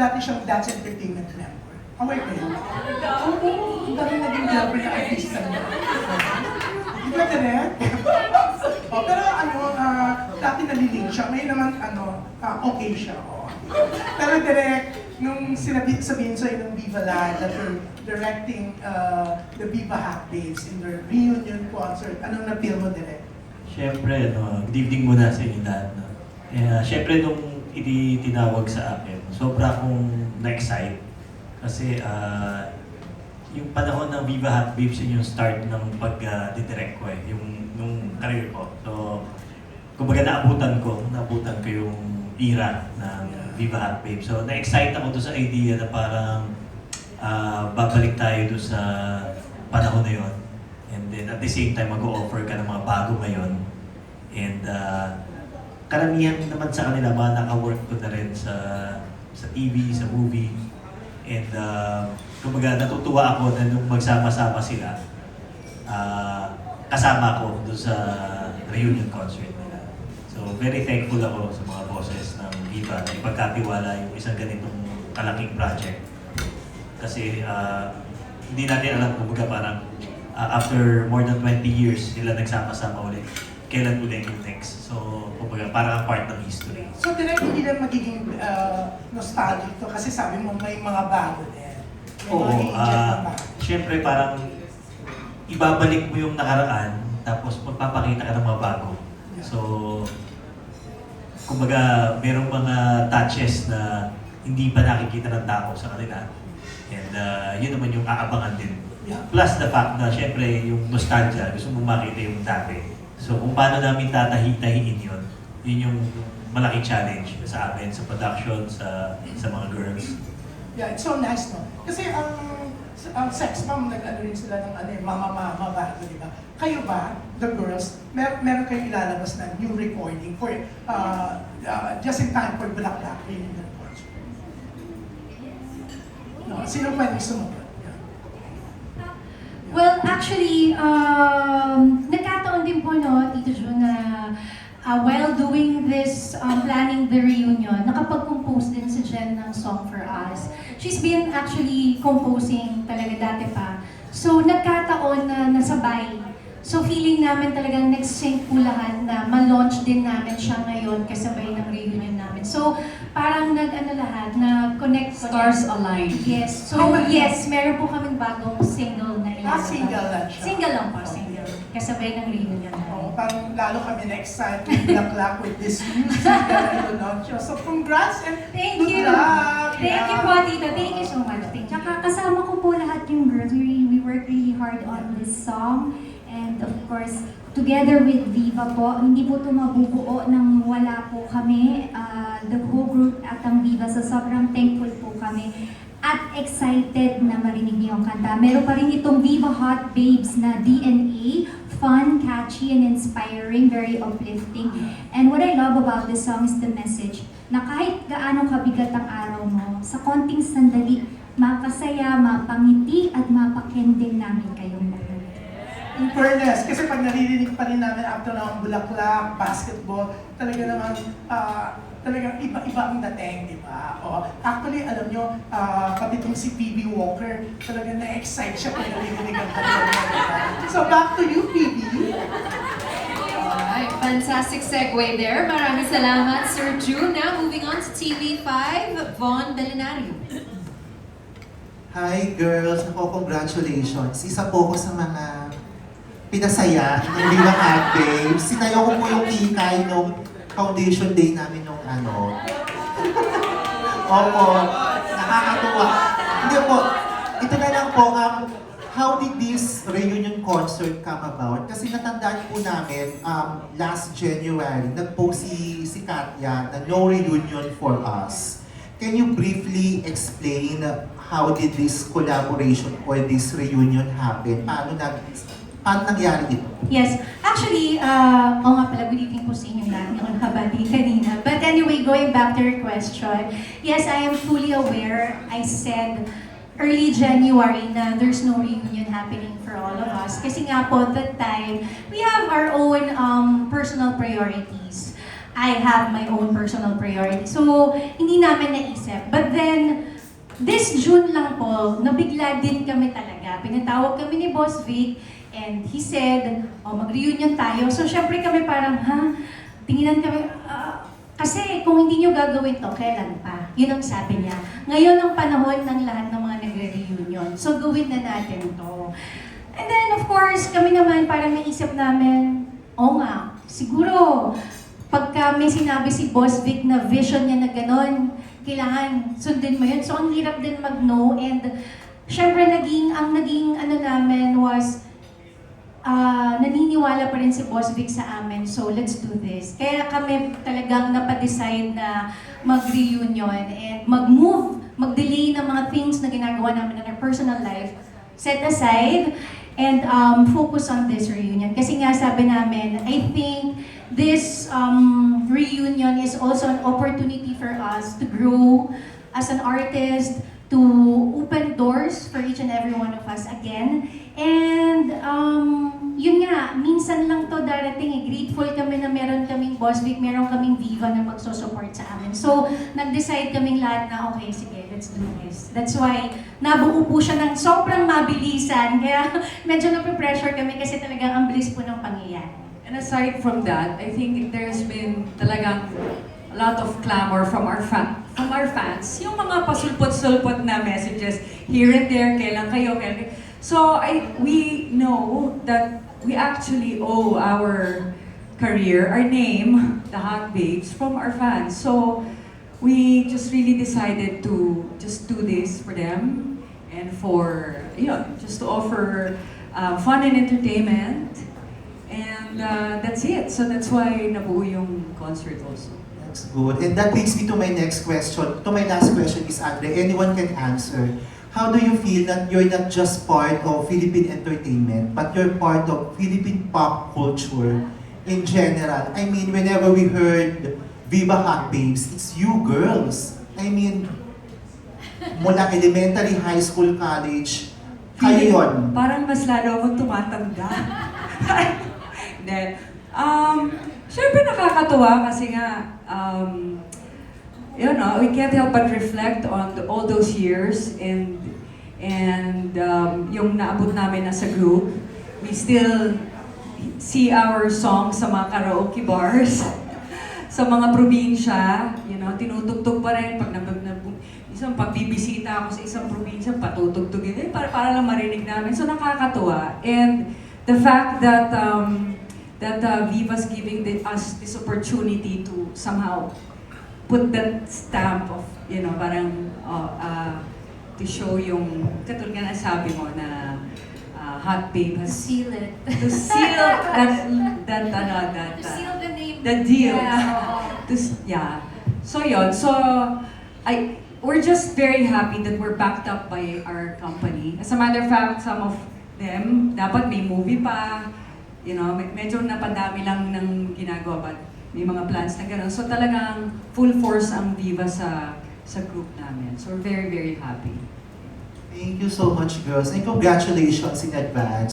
dati siyang Dance Entertainment Network. Aware kayo? Oo, ang dami naging girlfriend na artista niya. Di ba direct? Oh, pero ano, dati nalilig siya. Ngayon naman, okay siya. Oh. Pero direct, nung sabihin sa'yo ng Viva Land that you're directing the Viva Hack Babes in their reunion concert, anong na-feel mo direct? Siyempre, good evening muna sa inyo lahat. No? Siyempre, nung tinawag sa akin, sobra akong na-excite. Kasi yung panahon ng Viva Hack Babes, yun yung start ng pag-direct ko nung career ko. So, kumbaga naabutan ko yung era ng Viva Hack Babes. So, na-excite ako doon sa idea na parang babalik tayo doon sa panahon na yun. And then at the same time, mag-o-offer ka ng mga bago ngayon. And karamihan naman sa kanila, mga naka-work ko na rin sa TV, sa movie. And kumbaga natutuwa ako na nung magsama-sama sila, kasama ko doon sa reunion concert nila. So very thankful ako sa mga bosses ng Viva na ipagkatiwala yung isang ganitong kalaking project. Kasi hindi natin alam kumbaga parang after more than 20 years sila nagsama-sama ulit. Kailan ulit yung next. So, kumbaga parang part ng history. So, direct hindi lang magiging nostalgic to kasi sabi mo may mga bago din. Oo, syempre parang ibabalik mo yung nakaraan tapos magpapakita ka ng mga bago. So, kumbaga merong mga touches na hindi pa nakikita ng tao sa kanila. And yun naman yung aabangan din. Plus the fact na syempre yung nostalgia, gusto mo makita yung dati. So kung paano namin tatahi-tahiin yun, yun yung malaking challenge sa amin, sa production, sa mga girls. Yeah, it's so nice, no? Kasi ang sex bomb, nag-ano rin sila ng mama-mama ba, di ba? Kayo ba, the girls, meron kayong ilalabas na new recording for, just in time for Bulaklak Reunion Concert? No, sino pwedeng sumunod? Well, actually, nagkataon din po, no, Tito Jo, na while doing this, planning the reunion, nakapag-compose din si Jen ng Song for Us. She's been actually composing talaga dati pa. So, nagkataon na nasabay. So, feeling namin talagang nag-sync po lahat na ma-launch din namin siya ngayon kasabay ng reunion namin. So, parang nag-ano lahat, na-connect po. Stars align. Yes. So, yes, meron po kaming bagong single na ilalabas. Single lang siya? Single lang po, single. Kasabay ng reunion namin. Oh, parang lalo kami na-excite with Bulaklak with this music na launch. So, congrats and Thank good you. luck! Thank you po, Tita. Thank you so much. Thank you. Tsaka kasama ko po lahat yung girls. We work really hard on this song. And of course, together with Viva po, hindi po ito mabubuo nang wala po kami, the whole group at ang Viva. So sobrang thankful po kami at excited na marinig niyo ang kanta. Meron pa rin itong Viva Hot Babes na DNA, fun, catchy, and inspiring, very uplifting. And what I love about this song is the message na kahit gaano kabigat ang araw mo, sa konting sandali, mapasaya, mapangiti, at mapakending namin kayong lahat. In fairness, kasi pag naririnig pa rin namin after ng Bulaklak, basketball, talaga naman, talagang iba-iba ang dating, di ba? O, actually, alam nyo, pati itong si Phoebe Walker, talaga na-excite siya pag naririnig ang kanya. So, back to you, Phoebe. Alright, fantastic segue there. Maraming salamat, Sir June. Now, moving on to TV5, Von Belinario. Hi girls, congratulations. Isa po ko sa mga pinasaya ng Viva Hack Babes. Sinayaw ko po yung kikay nung foundation day namin nung ano. Opo, nakakatuwa. Hindi po, ito na lang po, how did this reunion concert come about? Kasi natandaan po namin, last January, nag-post si Katya na no reunion for us. Can you briefly explain how did this collaboration or this reunion happen? Paano nangyari ito? Yes. Actually, oo nga pala, good evening po sa inyo lahat. Hindi ako nakabati kanina. But anyway, going back to your question, yes, I am fully aware. I said early January na there's no reunion happening for all of us. Kasi nga po, that time, we have our own personal priorities. I have my own personal priorities. So, hindi namin naisip. But then, this June lang po, nabigla din kami talaga. Pinatawag kami ni Boss Vic and he said, mag-reunion tayo. So syempre kami parang, tinginan kami, kasi kung hindi nyo gagawin to, kailan pa? Yun ang sabi niya. Ngayon ang panahon ng lahat ng mga nagre-reunion. So gawin na natin to. And then of course, kami naman parang naisip namin, nga, siguro, pagka may sinabi si Boss Vic na vision niya na gano'n, kailangan sundin mo yun. So ang hirap din mag-no and syempre ang naging ano namin was naniniwala pa rin si Boss Vic sa amin, so let's do this. Kaya kami talagang napadecide na mag-reunion and mag-move, mag-delay ng mga things na ginagawa namin in our personal life, set aside, and focus on this reunion. Kasi nga sabi namin, I think this reunion is also an opportunity for us to grow as an artist, to open doors for each and every one of us again. And yun nga, minsan lang to darating. Grateful kami na meron kaming Boss Vic, meron kaming Viva na magsusupport sa amin. So, nag-decide kaming lahat na, okay, sige, let's do this. That's why, nabuo po siya ng sobrang mabilisan. Kaya medyo nape-pressure kami kasi talagang ang bilis po ng pangyayari. And aside from that, I think there's been talagang a lot of clamor from our fans. Yung mga pasulpot-sulpot na messages here and there, kailan kayo, kailan. So we know that we actually owe our career, our name, the Hot Babes, from our fans. So we just really decided to just do this for them and for, just to offer fun and entertainment. And that's it. So that's why nabuo yung concert also. That's good. And that brings me to my next question. To my last question is, Andre, anyone can answer. How do you feel that you're not just part of Philippine entertainment, but you're part of Philippine pop culture in general? I mean, whenever we heard Viva Hot Babes, it's you girls. I mean, mula elementary, high school, college, kayo yun. Parang mas lalo akong tumatanda. Then, syempre nakakatuwa kasi nga, we can't help but reflect on all those years and yung naabot namin as a group. We still see our songs sa mga karaoke bars, sa mga probinsya, tinutugtog pa rin pag isang pagbibisita ako sa isang probinsya, patutugtugin para lang marinig namin. So nakakatuwa. And the fact that Viva's giving us this opportunity to somehow put that stamp of, to show yung, katulad nga na sabi mo na Hot Babe has Seal it. to seal To seal the name. the deal. Yeah. So yun. So we're just very happy that we're backed up by our company. As a matter of fact, some of them dapat may movie pa. Medyo napadami lang ng ginagawa, but may mga plans na gano'n. So talagang full force ang Viva sa group namin. So we're very, very happy. Thank you so much, girls. And congratulations in advance.